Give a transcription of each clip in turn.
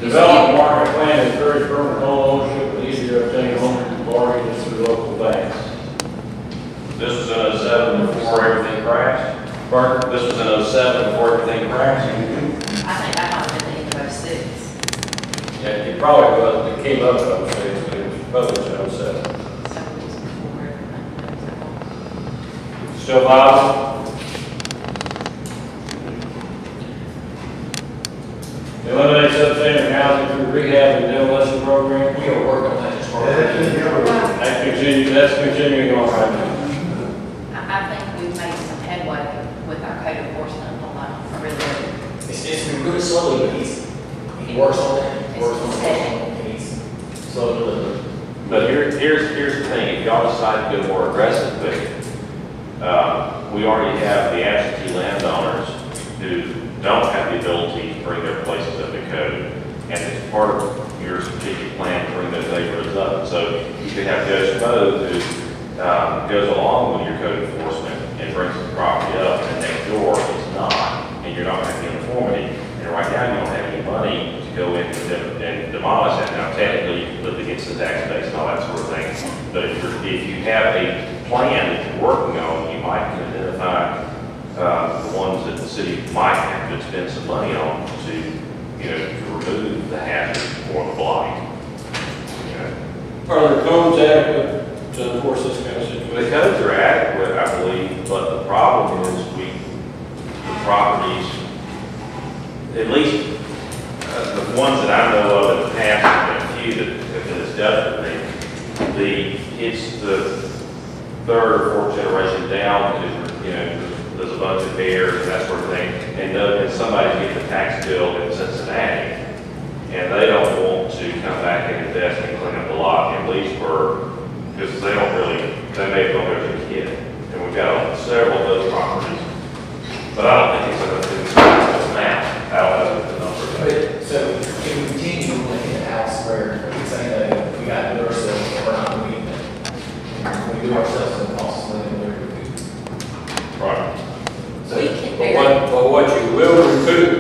Develop market plan to encourage permanent home ownership with easier to obtain home mortgages through local banks. This was in '07 before everything crashed. Pardon? This was in '07 before everything crashed. I think I might have been thinking about 6. Yeah, it probably was, it came up in those days, but it was published in '07. So it was before everything. Still viable? Eliminate substandard housing through rehab and demolition program. We are working on that as far as. That's continuing on right now. I think we've made some headway with our code enforcement on that. I really do. It's been really slowly, but he works on it, he works on it, and he's slowly delivering. But here's the thing, if y'all decide to go more aggressive with it, we already have the absentee landowners who don't have the ability to bring their places up to code. And it's part of your strategic plan to bring those neighborhoods up. So you could have Judge Bode who goes along with your code enforcement and brings the property up, and next door is not, and you're not having uniformity. And right now you don't have any money to go in and demolish it. Now technically you live against the tax base and all that sort of thing. But if you have a plan that you're working on, you might can identify the ones that the city might have to spend some money on to, to remove the hazard or the blight. Are there codes adequate to enforce this kind of situation? The codes are adequate, I believe, but the problem is the properties, at least the ones that I know of in the past, and a few that have been discussed with me, it's the third or fourth generation down, there's a bunch of heirs and that sort of thing, and somebody's getting a tax bill in Cincinnati, and they don't want to come back and invest and clean up the lot in Leesburg, because they may have gone there as a kid. And we've got several of those properties. But I don't think it's going to do this now. I don't know the number. So if we continue looking at the house where we say that we got to do ourselves, we're not doing it. We do ourselves and costs living there. Right. So, But what you will recoup,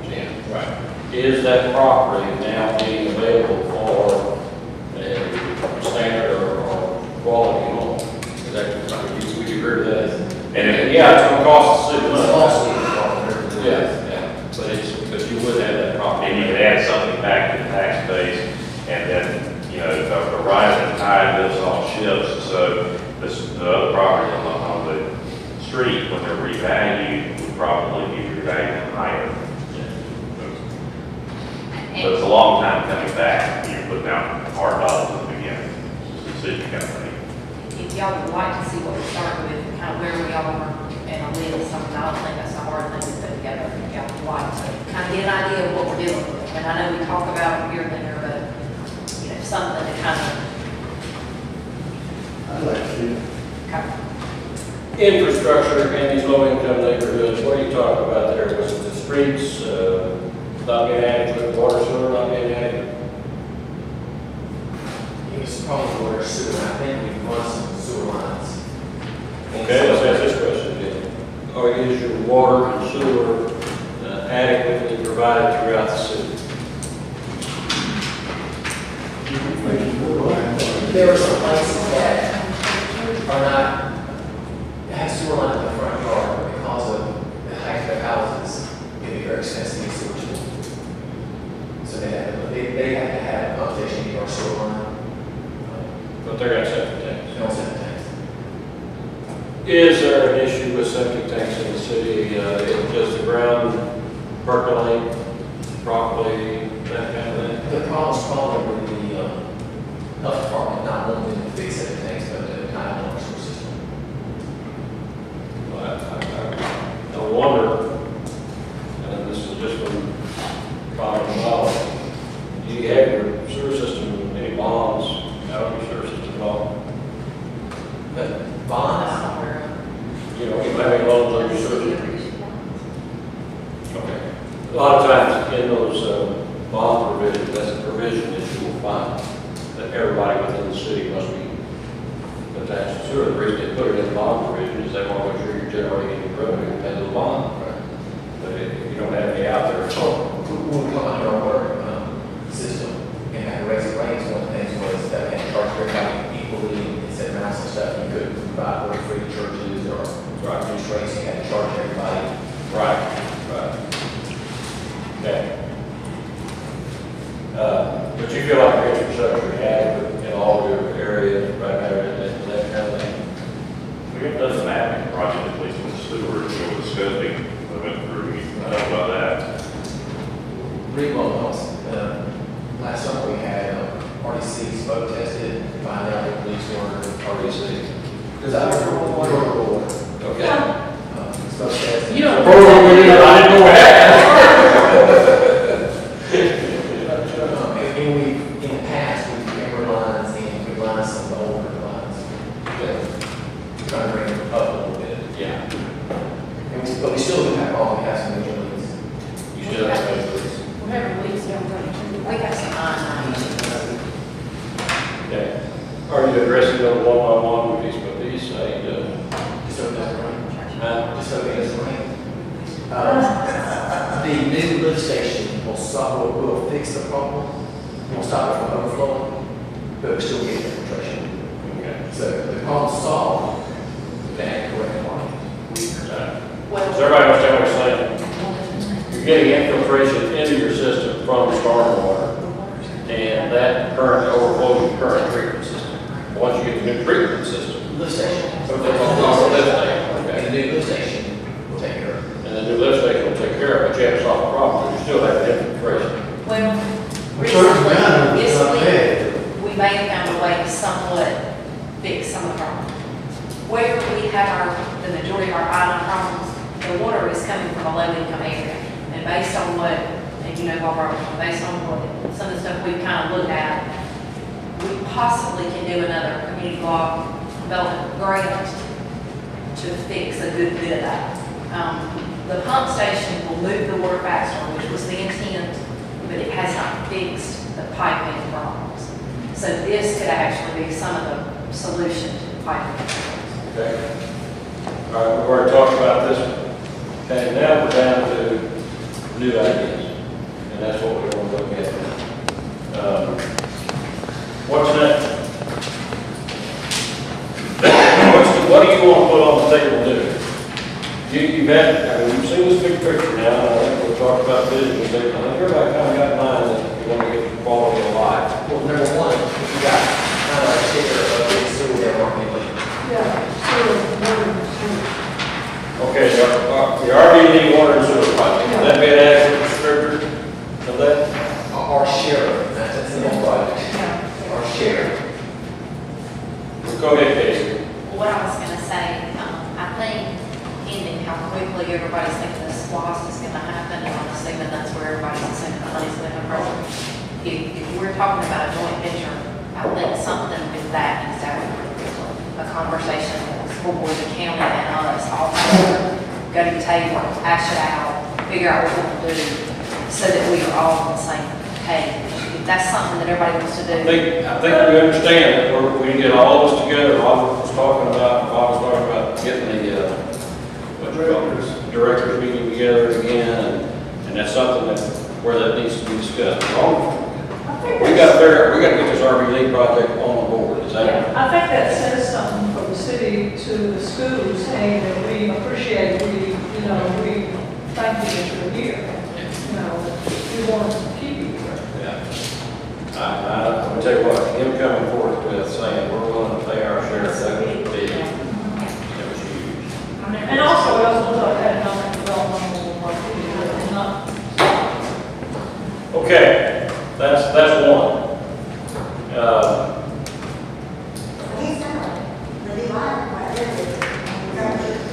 Jim, right. is that property now being available for a standard or quality home. Is that, would you agree with that? And yeah, it's going to cost the city It's money. costly. Yeah, but it's because you would have that property. And you could add something back to the tax base, and then, the rising tide lifts all ships. So the other property on the street, when they're revalued, would probably be revalued higher. But it's a long time coming back. You're putting out hard dollars at the beginning. It's a decision kind of thing. If y'all would like to see what we started with, kind of where we are and a list, something, I don't think that's a hard thing to put together. If y'all would like to kind of get an idea of what we're dealing with. And I know we talk about it here and there, but, something to kind of. I'd like to see it. Infrastructure in these low-income neighborhoods, what are you talking about there? Was it the streets, not being adequate, water, sewer not being adequate? It's probably water sewer. I think we've run some sewer lines. Okay, let's ask this question then. Is your water and sewer adequately provided throughout the city? There are some places that are not, have sewer line in the front yard, but because of the height of their houses, it can be very expensive to get sewer to them. So they have to have a foundation in our sewer line. But they're got septic tanks. No septic tanks. Is there an issue with septic tanks in the city? Does the ground percolate properly, that kind of thing? The problem's probably with the health department not wanting to fix septic tanks, but the kind of sewer system. I wonder, and this is just from common knowledge, do you have your sewer system, any bonds out of your sewer system at all? But bonds, You have any loans on your sewer system? Okay. A lot of times in those bond provisions, that's a provision that you will find that everybody within the city must be attached to sewer. The reason they put it in the bond provision is they want to make sure you're generating any revenue to pay the bond. Right. But if you don't have any out there, we'll come out here on water. provide for free churches or new rates, you had to charge everybody. Right. Okay. But you feel like your infrastructure is adequate in all your areas, right there, and that kind of thing? We have done some mapping project, at least with Stewart, with the scoping, we went through, I know about that. Remodels. Last summer we had RDC smoke tested, find out what leaks were. RDC. Because I remember water. Okay. Smoke tested. You don't. I didn't know that. And we, in the past, we camera lines and we line some of the older lines. Trying to bring them up a little bit. Yeah. But we still do have all, we have some major leaks. You still have to go through. Whatever leaks don't run. We got some issues. Okay. Are you addressing them one-on-one with these, Just so it doesn't rain. Just so it doesn't rain. The new lift station will stop, will fix the problem. We'll stop it from overflowing, but we still get infiltration. Okay. So the problem solved, that correct one. Does everybody understand what you're saying? You're getting infiltration into your system from the stormwater, and that current overflows your current treatment system. Once you get the new treatment system, Lift station. so that's all the lift station, And okay? the new lift station will take care of it. And the new lift station will take care of it, but you have to solve the problem, because you still have infiltration. Well, down, it's not recently, bad. we may have found a way to somewhat fix some of the problems. Where we have the majority of our island problems, the water is coming from a low-income area. And based on what, and you know, Barbara, based on what, some of the stuff we've kind of looked at, we possibly can do another community block development grant to fix a good bit of that. The pump station will move the water faster, which was the intent, but it has not fixed the piping problems. So this could actually be some of the solution to the piping problems. Okay. All right, we've already talked about this one. Okay, now we're down to new ideas, and that's what we want to look at. What's next? What do you want to put on the table to do? You've had, I mean, you've seen this big picture now, and I think we'll talk about vision. I think everybody kind of got in mind that you want to get the quality of life. Well, number one, if you got kind of a sticker of the sewer that market leak. Okay, the RDD water and sewer project, would that be an adequate descriptor of that? Our share, that's the whole project. Our share. Go ahead, Casey. What I was gonna say, I think, ending how quickly everybody's thinking the SPLOST is gonna happen, and I'm assuming that's where everybody's assuming the money's gonna come from. If we're talking about a joint venture, I think something with that needs to happen pretty quickly. A conversation with the school board, the county, and us, all together, go to the table, hash it out, figure out what we're gonna do, so that we are all on the same page. If that's something that everybody wants to do. I think we understand that we can get all of us together. Bob was talking about getting the, directors meeting together again, and that's something where that needs to be discussed. We got to get this RV project on the board, is that? I think that says something from the city to the schools saying that we appreciate, we thank you that you're here. We want to keep you here. Yeah. I'm going to tell you what, him coming forth with saying we're willing to pay our share, that would be, that was huge. And also, we also look at economic development and not. Okay, that's one.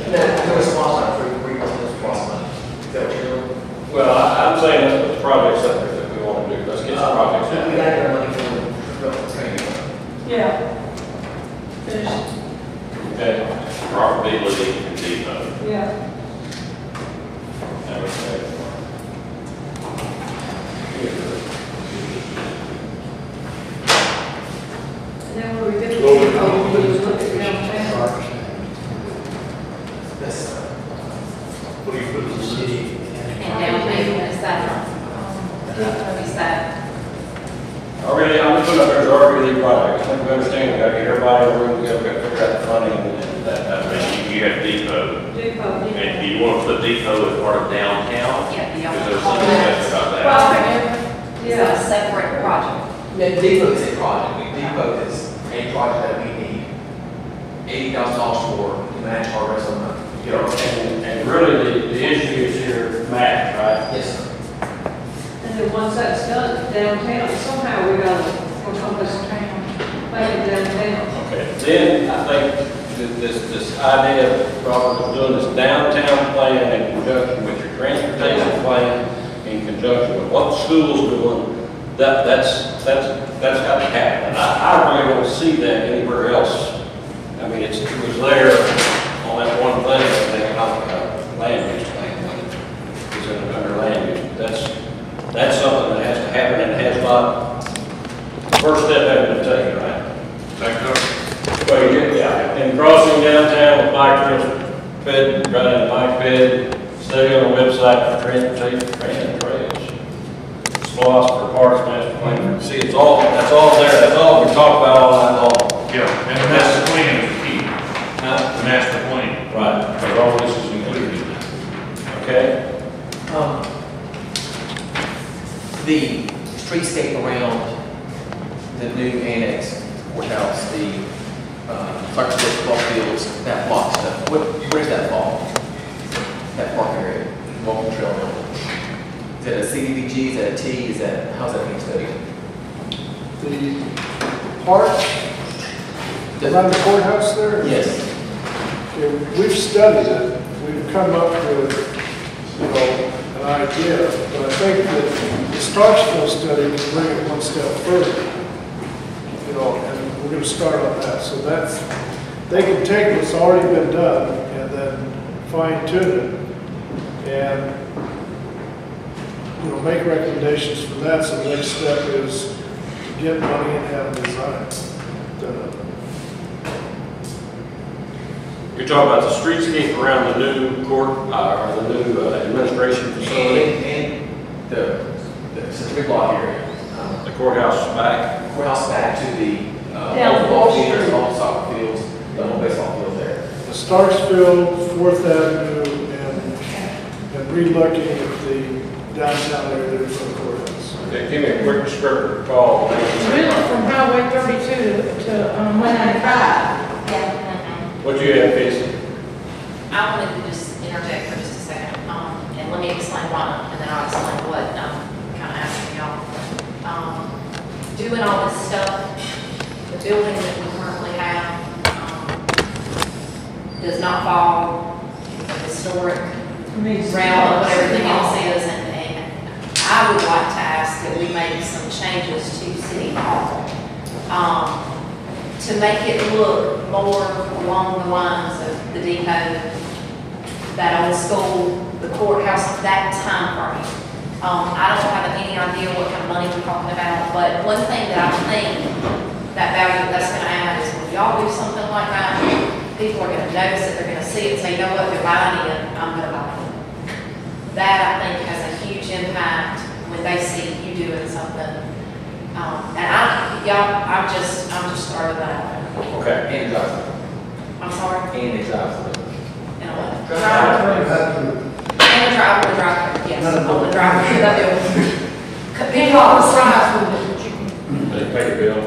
There was a sponsor for rebuilding cross money. Is that what you're doing? Well, I'm saying let's put the projects up there that we want to do. Let's get some projects We out. got to get money for the training. Yeah. Finish. Okay. Profitability and depot. Yeah. And then when we get to look at downtown. That's, What do you put in the city? And down payment is that, is that, Already, I'm putting up there as RV project. I think we understand, we gotta get everybody in the room, we gotta figure out the funding and that. And you have depot. Depot, And do you want to put depot as part of downtown? Yeah, do y'all Because there's call some that? discussion about that. Well, Is that a separate project? Yeah, Depot is a project. Depot is a project that we need $80,000 for to match our rest of the month. Get our And really, the issue is here, match, right? Yes, sir. and then once that's done, downtown, somehow we gotta encompass town, make it downtown. Okay. Then, I think this idea of probably doing this downtown plan in conjunction with your transportation plan, in conjunction with what the school's doing, that's got to happen. And I really don't see that anywhere else. I mean, it was there on that one thing, that economic land use plan, when it was in under land use. That's something that has to happen, and it has not, first step having been taken, right? Back up. Well, and crossing downtown with bike trails, riding a bike ped, study on the website for transportation, and trails. SPLOST for parks, master plan. See, that's all there, that's all we talk about all night long. Yeah, and the master plan is the key. Huh? The master plan. Right, because all this is included in that. Okay? The streetscape around the new annex courthouse, the Clarksville ball fields, that block stuff, where's that fall? That park area, walking trail? Is that a CDBG, is that a T, how's that being studied? The park around the courthouse there? Yes. Okay, we've studied it, we've come up with, an idea, but I think that the Starksville study can bring it one step further. And we're going to start on that. So they can take what's already been done and then fine tune it and, make recommendations for that. So the next step is to get money and have a design done. You're talking about the streetscape around the new court, or the new administration facility, And the big block area. the courthouse back. Courthouse back to the Down old ball Wall fields, Street. old soccer fields, the old baseball field there. The Starksville, 4th Avenue, and relooking at the downtown area there for the courthouse. Okay, give me a quick script call. Really from Highway 32 to 195. Yeah. What you have, Casey? I wanted to just interject for just a second, and let me explain why, and then I'll explain what I'm kind of asking y'all. Doing all this stuff, the building that we currently have does not fall in the historic realm of what everything else is, and I would like to ask that we make some changes to City Hall to make it look more along the lines of the depot, that old school, the courthouse, that time frame. I don't have any idea what kind of money we're talking about, but one thing that I think that value that's going to add is when y'all do something like that, people are going to notice it, they're going to see it, say, you know what, they're buying it, I'm going to buy it. That, I think, has a huge impact when they see you doing something. I'm just throwing that out there. Okay. And the drive. I'm sorry, And the drive. you know what? Drive-through. And the drive, yes, on the drive, that building. Big All house. the fries with They pay your bill.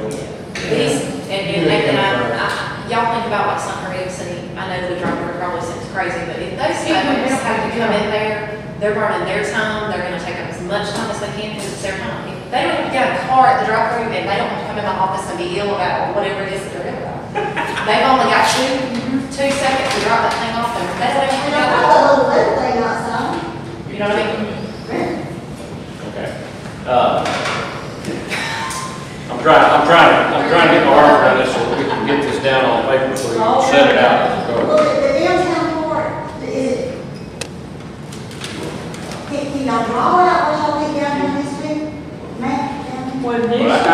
Y'all think about like Summer Hill City, I know the driver probably seems crazy, but if those folks have to come in there, they're burning their time, they're gonna take up as much time as they can, because it's their time. If they don't have to get a car at the drive-through, and they don't have to come in the office and be ill about whatever it is that they're ill about. They've only got two seconds to drop that thing off, and that's what And they're I doing. got a little red thing outside. You know what I mean? Okay. I'm trying to get my arm around this so we can get this down on paper so we can set it out. Look, the downtown part, can y'all draw it out what y'all think down here this week? Matt, down here? Well, it But needs to I